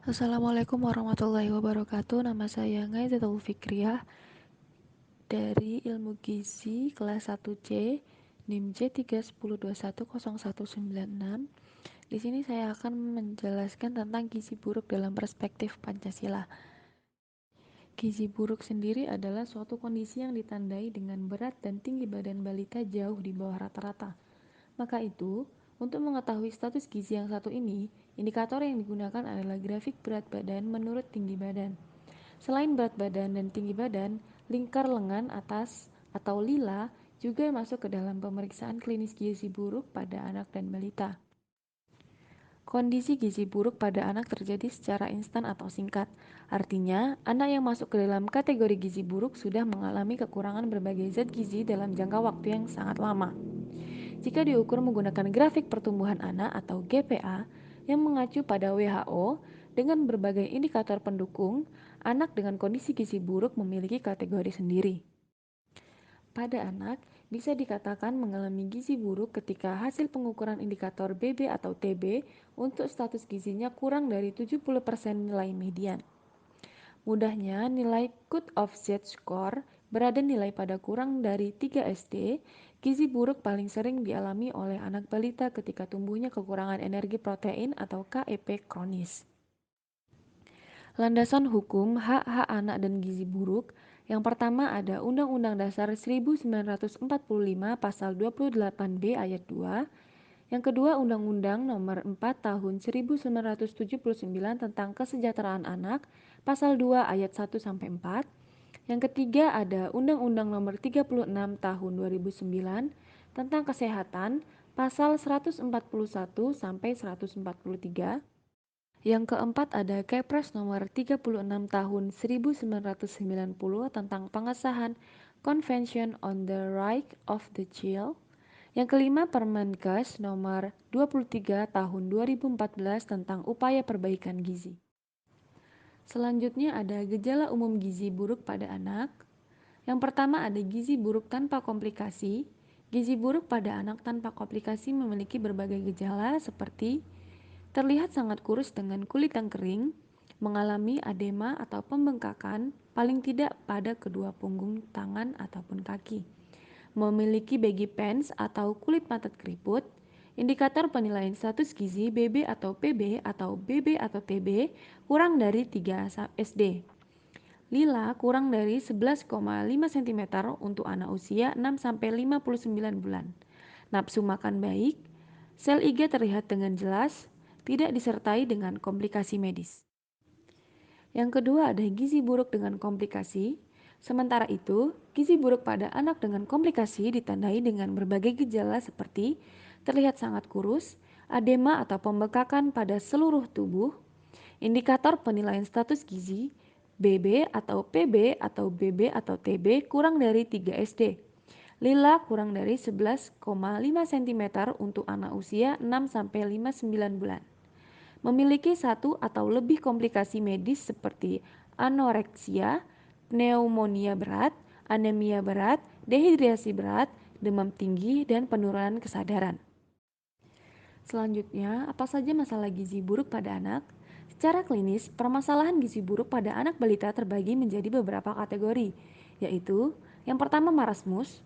Assalamualaikum warahmatullahi wabarakatuh. Nama saya Ngaizatul Fikriyah dari Ilmu Gizi kelas 1C NIM J310210196. Di sini saya akan menjelaskan tentang gizi buruk dalam perspektif Pancasila. Gizi buruk sendiri adalah suatu kondisi yang ditandai dengan berat dan tinggi badan balita jauh di bawah rata-rata. Maka itu, untuk mengetahui status gizi yang satu ini, indikator yang digunakan adalah grafik berat badan menurut tinggi badan. Selain berat badan dan tinggi badan, lingkar lengan atas atau lila juga masuk ke dalam pemeriksaan klinis gizi buruk pada anak dan balita. Kondisi gizi buruk pada anak terjadi secara instan atau singkat. Artinya, anak yang masuk ke dalam kategori gizi buruk sudah mengalami kekurangan berbagai zat gizi dalam jangka waktu yang sangat lama. Jika diukur menggunakan grafik pertumbuhan anak atau GPA yang mengacu pada WHO dengan berbagai indikator pendukung, anak dengan kondisi gizi buruk memiliki kategori sendiri. Pada anak, bisa dikatakan mengalami gizi buruk ketika hasil pengukuran indikator BB atau TB untuk status gizinya kurang dari 70% nilai median. Mudahnya, nilai cut-off Z-score berada nilai pada kurang dari 3 SD. Gizi buruk paling sering dialami oleh anak balita ketika tumbuhnya kekurangan energi protein atau KEP kronis. Landasan hukum hak-hak anak dan gizi buruk. Yang pertama ada Undang-Undang Dasar 1945 Pasal 28B Ayat 2. Yang kedua Undang-Undang Nomor 4 Tahun 1979 tentang Kesejahteraan Anak Pasal 2 Ayat 1 sampai 4. Yang ketiga ada Undang-Undang Nomor 36 Tahun 2009 tentang Kesehatan Pasal 141 sampai 143. Yang keempat ada Kepres Nomor 36 Tahun 1990 tentang pengesahan Convention on the Right of the Child. Yang kelima Permenkes Nomor 23 Tahun 2014 tentang upaya perbaikan gizi. Selanjutnya ada gejala umum gizi buruk pada anak. Yang pertama ada gizi buruk tanpa komplikasi. Gizi buruk pada anak tanpa komplikasi memiliki berbagai gejala seperti terlihat sangat kurus dengan kulit yang kering, mengalami edema atau pembengkakan paling tidak pada kedua punggung tangan ataupun kaki, memiliki baggy pants atau kulit padat keriput. Indikator penilaian status gizi BB atau PB atau BB atau TB kurang dari 3 SD. Lila kurang dari 11,5 cm untuk anak usia 6-59 bulan. Nafsu makan baik, sel IgA terlihat dengan jelas, tidak disertai dengan komplikasi medis. Yang kedua ada gizi buruk dengan komplikasi. Sementara itu, gizi buruk pada anak dengan komplikasi ditandai dengan berbagai gejala seperti terlihat sangat kurus, edema atau pembekakan pada seluruh tubuh, indikator penilaian status gizi, BB atau PB atau BB atau TB kurang dari 3 SD. Lila kurang dari 11,5 cm untuk anak usia 6-59 bulan. Memiliki satu atau lebih komplikasi medis seperti anoreksia, pneumonia berat, anemia berat, dehidrasi berat, demam tinggi, dan penurunan kesadaran. Selanjutnya, apa saja masalah gizi buruk pada anak? Secara klinis, permasalahan gizi buruk pada anak balita terbagi menjadi beberapa kategori, yaitu yang pertama marasmus.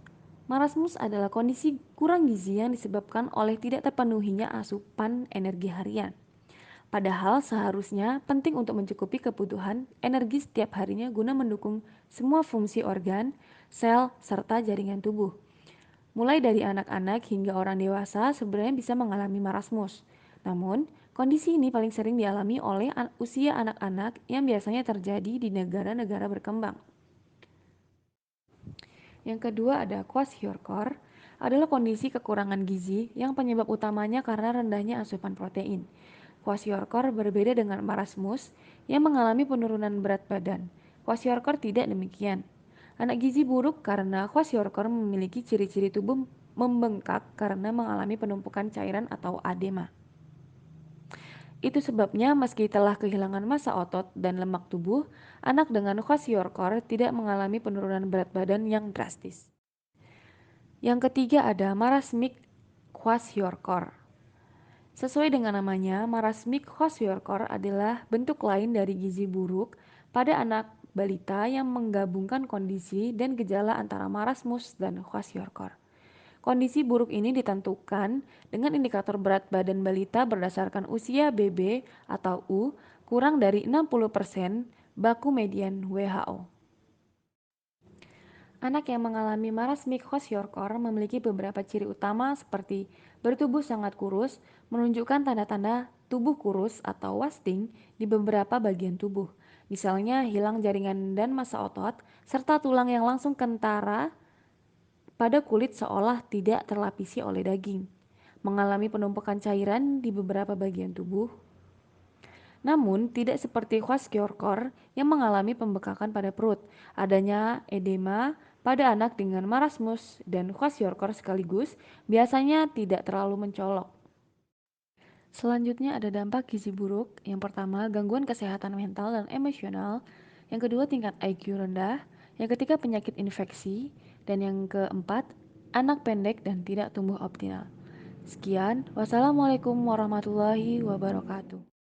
Marasmus adalah kondisi kurang gizi yang disebabkan oleh tidak terpenuhinya asupan energi harian. Padahal seharusnya penting untuk mencukupi kebutuhan energi setiap harinya guna mendukung semua fungsi organ, sel, serta jaringan tubuh. Mulai dari anak-anak hingga orang dewasa sebenarnya bisa mengalami marasmus. Namun, kondisi ini paling sering dialami oleh usia anak-anak yang biasanya terjadi di negara-negara berkembang. Yang kedua ada kwashiorkor, adalah kondisi kekurangan gizi yang penyebab utamanya karena rendahnya asupan protein. Kwashiorkor berbeda dengan marasmus yang mengalami penurunan berat badan. Kwashiorkor tidak demikian. Anak gizi buruk karena kwashiorkor memiliki ciri-ciri tubuh membengkak karena mengalami penumpukan cairan atau edema. Itu sebabnya meski telah kehilangan massa otot dan lemak tubuh, anak dengan kwashiorkor tidak mengalami penurunan berat badan yang drastis. Yang ketiga ada marasmic kwashiorkor. Sesuai dengan namanya, marasmic kwashiorkor adalah bentuk lain dari gizi buruk pada anak balita yang menggabungkan kondisi dan gejala antara marasmus dan kwashiorkor. Kondisi buruk ini ditentukan dengan indikator berat badan balita berdasarkan usia BB atau U kurang dari 60% baku median WHO. Anak yang mengalami marasmic kwashiorkor memiliki beberapa ciri utama seperti bertubuh sangat kurus, menunjukkan tanda-tanda tubuh kurus atau wasting di beberapa bagian tubuh. Misalnya hilang jaringan dan massa otot, serta tulang yang langsung kentara pada kulit seolah tidak terlapisi oleh daging. Mengalami penumpukan cairan di beberapa bagian tubuh, namun tidak seperti kwashiorkor yang mengalami pembekakan pada perut, adanya edema pada anak dengan marasmus dan kwashiorkor sekaligus biasanya tidak terlalu mencolok. Selanjutnya ada dampak gizi buruk. Yang pertama, gangguan kesehatan mental dan emosional. Yang kedua, tingkat IQ rendah. Yang ketiga, penyakit infeksi. Dan yang keempat, anak pendek dan tidak tumbuh optimal. Sekian, wassalamualaikum warahmatullahi wabarakatuh.